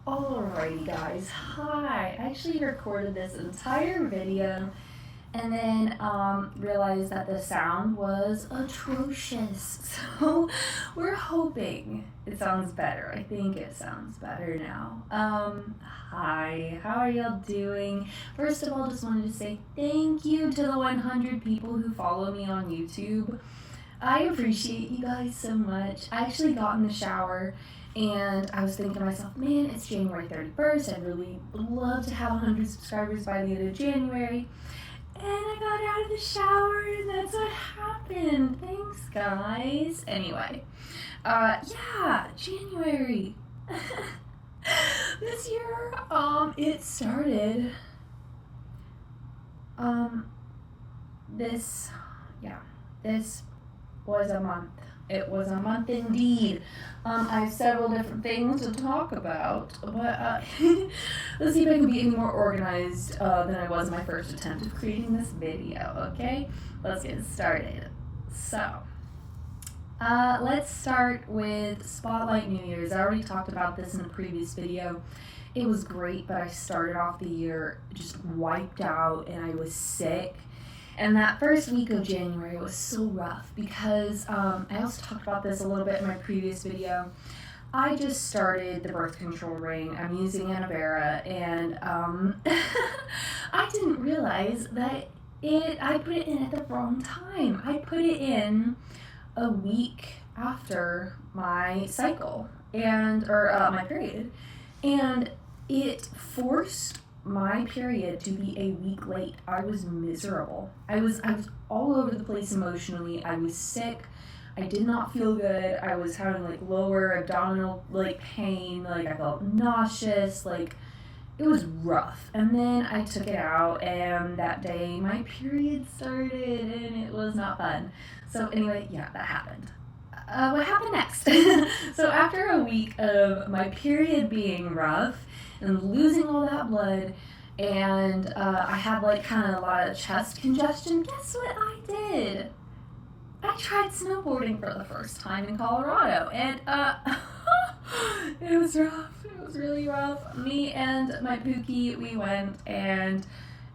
Alrighty guys, hi. I actually recorded this entire video and then realized that the sound was atrocious. So we're hoping it sounds better. I think it sounds better now. Hi, how are y'all doing? First of all, just wanted to say thank you to the 100 people who follow me on YouTube. I appreciate you guys so much. I actually got in the shower and I was thinking to myself, man, it's January 31st. I'd really love to have 100 subscribers by the end of January. And I got out of the shower and that's what happened. Thanks, guys. Anyway, yeah, January. This year, it started, this was a month. It was a month indeed. I have several different things to talk about, but let's see if I can be any more organized than I was in my first attempt of creating this video, okay? Let's get started. So, let's start with Spotlight New Year's. I already talked about this in a previous video. It was great, but I started off the year just wiped out and I was sick. And that first week of January was so rough because I also talked about this a little bit in my previous video. I just started the birth control ring. I'm using Annovera, and I didn't realize that I put it in at the wrong time. I put it in a week after my cycle or my period, and it forced my period to be a week late. I was miserable. I was all over the place emotionally. I was sick. I did not feel good. I was having lower abdominal pain. I felt nauseous. It was rough. And then I took it out, and that day my period started, and it was not fun. So anyway, yeah, that happened. What happened next? So after a week of my period being rough and losing all that blood, and I had kind of a lot of chest congestion, guess what I did? I tried snowboarding for the first time in Colorado, and it was rough. It was really rough. Me and my Pookie, we went, and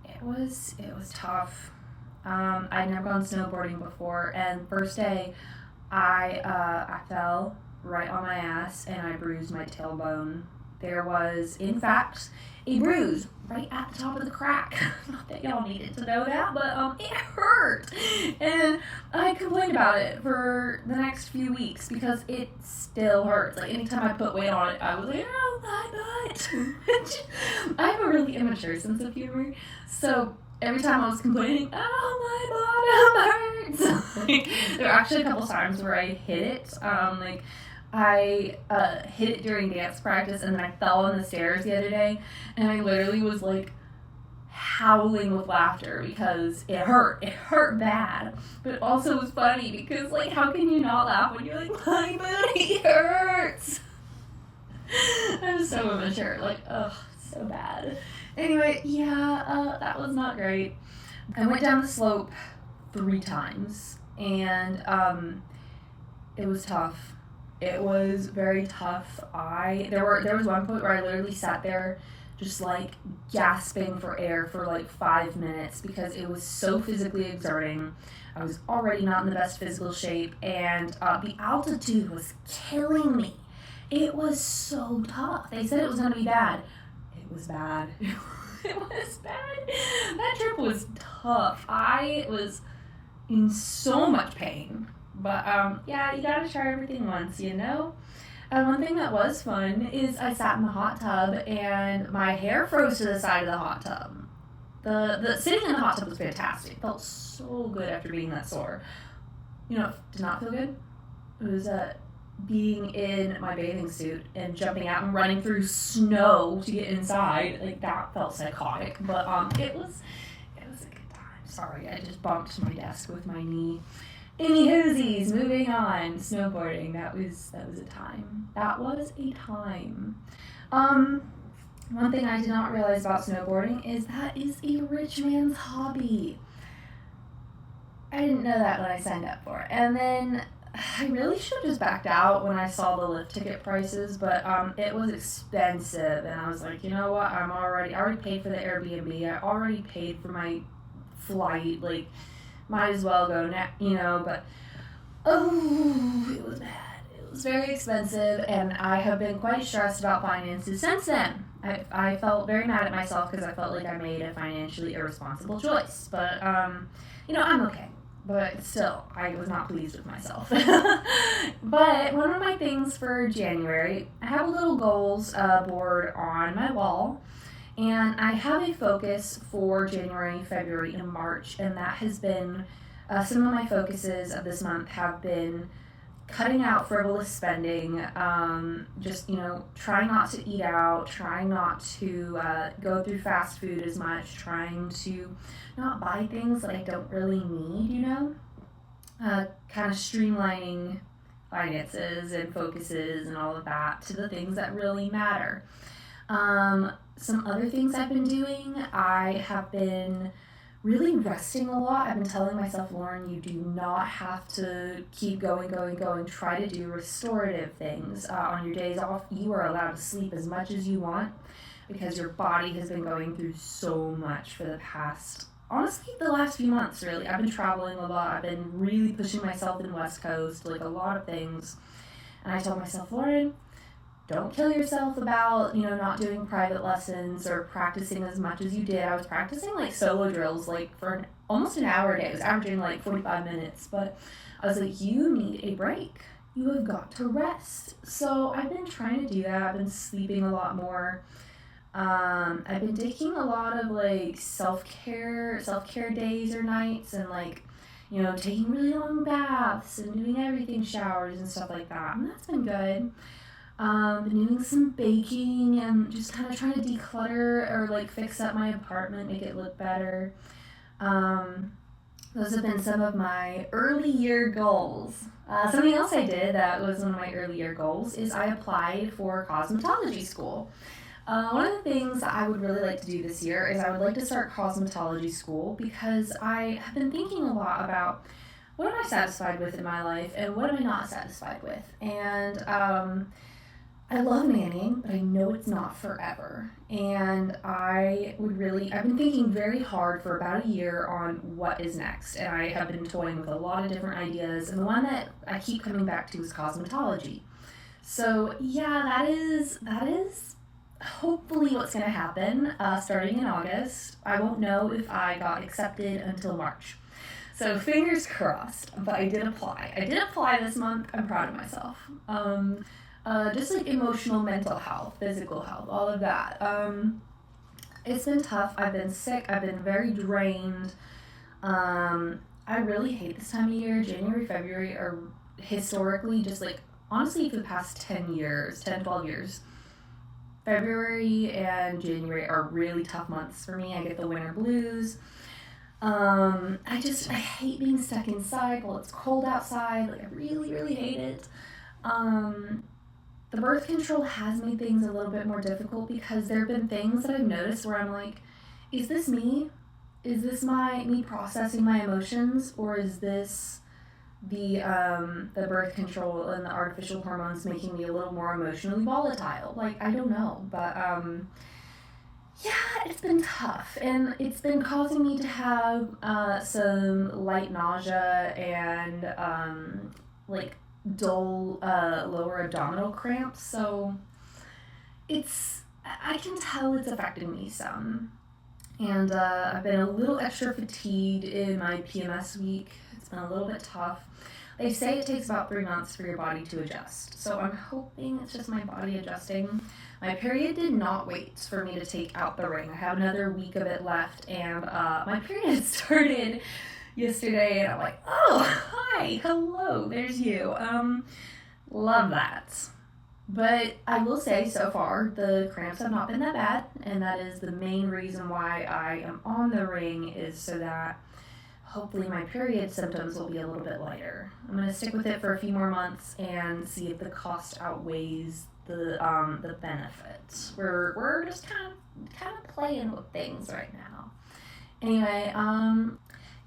it was tough. I'd never gone snowboarding before, and first day I fell right on my ass and I bruised my tailbone. There was, in fact, a bruise right at the top of the crack. Not that y'all needed to know that, but it hurt. And I complained about it for the next few weeks because it still hurts. Anytime I put weight on it, I was like, oh, my butt. I have a really immature sense of humor, so every time I was complaining, oh, my bottom hurts. There were actually a couple times where I hit it. I hit it during dance practice, and then I fell on the stairs the other day, and I literally was howling with laughter because it hurt. It hurt bad, but it also was funny because how can you not laugh when you're my booty hurts? I'm so immature. Ugh, so bad. Anyway, yeah, that was not great. I went down the slope 3 times, and it was tough. It was very tough. There was one point where I literally sat there just gasping for air for 5 minutes because it was so physically exerting. I was already not in the best physical shape, and the altitude was killing me. It was so tough. They said it was going to be bad. It was bad. It was bad. That trip was tough. I was in so much pain. But, yeah, you gotta try everything once, you know? One thing that was fun is I sat in the hot tub and my hair froze to the side of the hot tub. The sitting in the hot tub was fantastic. It felt so good after being that sore. You know, it did not feel good. It was, being in my bathing suit and jumping out and running through snow to get inside. That felt psychotic. But, it was a good time. Sorry, I just bumped my desk with my knee. Anywhoosies, moving on. Snowboarding, that was a time. That was a time. One thing I did not realize about snowboarding is that is a rich man's hobby. I didn't know that when I signed up for it. And then I really should have just backed out when I saw the lift ticket prices, but it was expensive, and I was like, you know what? I already paid for the Airbnb. I already paid for my flight. Like, might as well go now, But it was bad. It was very expensive, and I have been quite stressed about finances since then. I felt very mad at myself because I felt like I made a financially irresponsible choice, but I'm okay. But still, I was not pleased with myself. But one of my things for January, I have a little goals board on my wall, and I have a focus for January, February, and March, and that has been some of my focuses of this month have been cutting out frivolous spending, just, trying not to eat out, trying not to go through fast food as much, trying to not buy things that I don't really need, kind of streamlining finances and focuses and all of that to the things that really matter. Some other things I've been doing, I have been really resting a lot. I've been telling myself, Lauren, you do not have to keep going. Try to do restorative things. On your days off, you are allowed to sleep as much as you want because your body has been going through so much for the last few months, really. I've been traveling a lot. I've been really pushing myself in West Coast, like a lot of things. And I told myself, Lauren, don't kill yourself about, not doing private lessons or practicing as much as you did. I was practicing like solo drills for almost an hour a day. I was averaging like 45 minutes, but I was like, you need a break. You have got to rest. So I've been trying to do that. I've been sleeping a lot more. I've been taking a lot of like self-care days or nights and taking really long baths and doing everything, showers and stuff like that. And that's been good. Been doing some baking and just kind of trying to declutter or fix up my apartment, make it look better. Those have been some of my early year goals. Something else I did that was one of my early year goals is I applied for cosmetology school. One of the things that I would really like to do this year is I would like to start cosmetology school because I have been thinking a lot about what am I satisfied with in my life and what am I not satisfied with. And I love nannying, but I know it's not forever. And I've been thinking very hard for about a year on what is next. And I have been toying with a lot of different ideas. And the one that I keep coming back to is cosmetology. So yeah, that is hopefully what's going to happen starting in August. I won't know if I got accepted until March. So fingers crossed, but I did apply. I did apply this month. I'm proud of myself. Just emotional, mental health, physical health, all of that. It's been tough. I've been sick. I've been very drained. I really hate this time of year. January, February are historically honestly for the past 12 years, February and January are really tough months for me. I get the winter blues. I hate being stuck inside while it's cold outside. I really, really hate it. The birth control has made things a little bit more difficult because there have been things that I've noticed where I'm like, is this me? Is this me processing my emotions? Or is this the birth control and the artificial hormones making me a little more emotionally volatile? I don't know. But, yeah, it's been tough. And it's been causing me to have some light nausea and, dull lower abdominal cramps, so I can tell it's affecting me some. And I've been a little extra fatigued in my PMS week. It's been a little bit tough. They say it takes about 3 months for your body to adjust, so I'm hoping it's just my body adjusting. My period did not wait for me to take out the ring. I have another week of it left, and my period started yesterday, and I'm like, oh, hi, hello, there's you. Love that. But I will say, so far, the cramps have not been that bad, and that is the main reason why I am on the ring, is so that hopefully my period symptoms will be a little bit lighter. I'm going to stick with it for a few more months and see if the cost outweighs the benefits. We're just kind of playing with things right now. Anyway,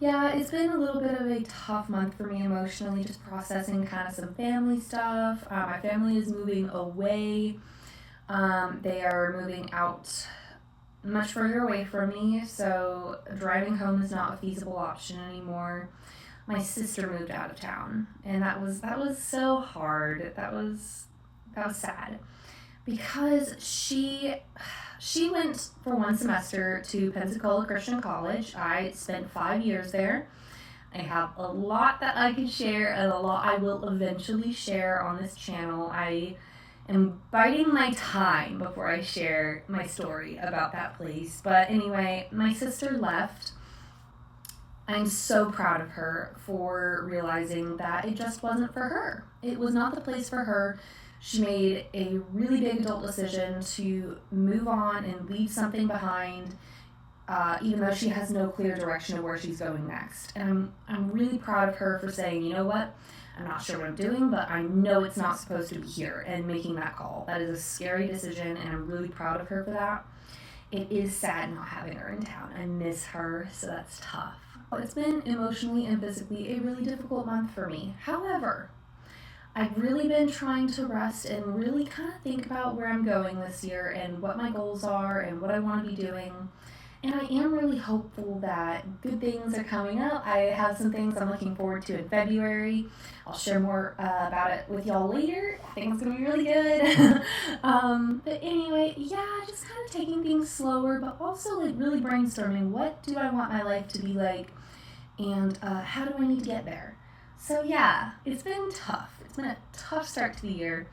Yeah, it's been a little bit of a tough month for me emotionally, just processing kind of some family stuff. My family is moving away. They are moving out much further away from me, so driving home is not a feasible option anymore. My sister moved out of town, and that was so hard. That was sad because she went for one semester to Pensacola Christian College. I spent 5 years there. I have a lot that I can share and a lot I will eventually share on this channel. I am biding my time before I share my story about that place. But anyway, my sister left. I'm so proud of her for realizing that it just wasn't for her. It was not the place for her. She made a really big adult decision to move on and leave something behind, even though she has no clear direction of where she's going next. And I'm really proud of her for saying, you know what, I'm not sure what I'm doing, but I know it's not supposed to be here, and making that call. That is a scary decision, and I'm really proud of her for that. It is sad not having her in town. I miss her, so that's tough. It's been emotionally and physically a really difficult month for me. However, I've really been trying to rest and really kind of think about where I'm going this year and what my goals are and what I want to be doing. And I am really hopeful that good things are coming up. I have some things I'm looking forward to in February. I'll share more about it with y'all later. I think it's going to be really good. But anyway, yeah, just kind of taking things slower, but also like really brainstorming what do I want my life to be like and how do I need to get there. So yeah, it's been tough. It's been a tough start to the year,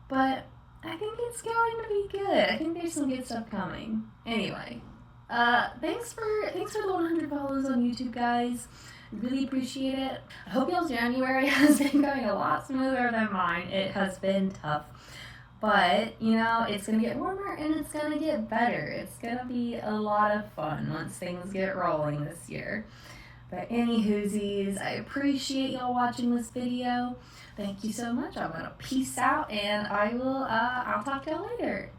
but I think it's going to be good. I think there's some good stuff coming. Anyway, thanks for the 100 follows on YouTube, guys. Really appreciate it. I hope y'all's January has been going a lot smoother than mine. It has been tough, but you know, it's gonna get warmer and it's gonna get better. It's gonna be a lot of fun once things get rolling this year. But anywhoosies, I appreciate y'all watching this video. Thank you so much. I'm gonna peace out, and I'll talk to y'all later.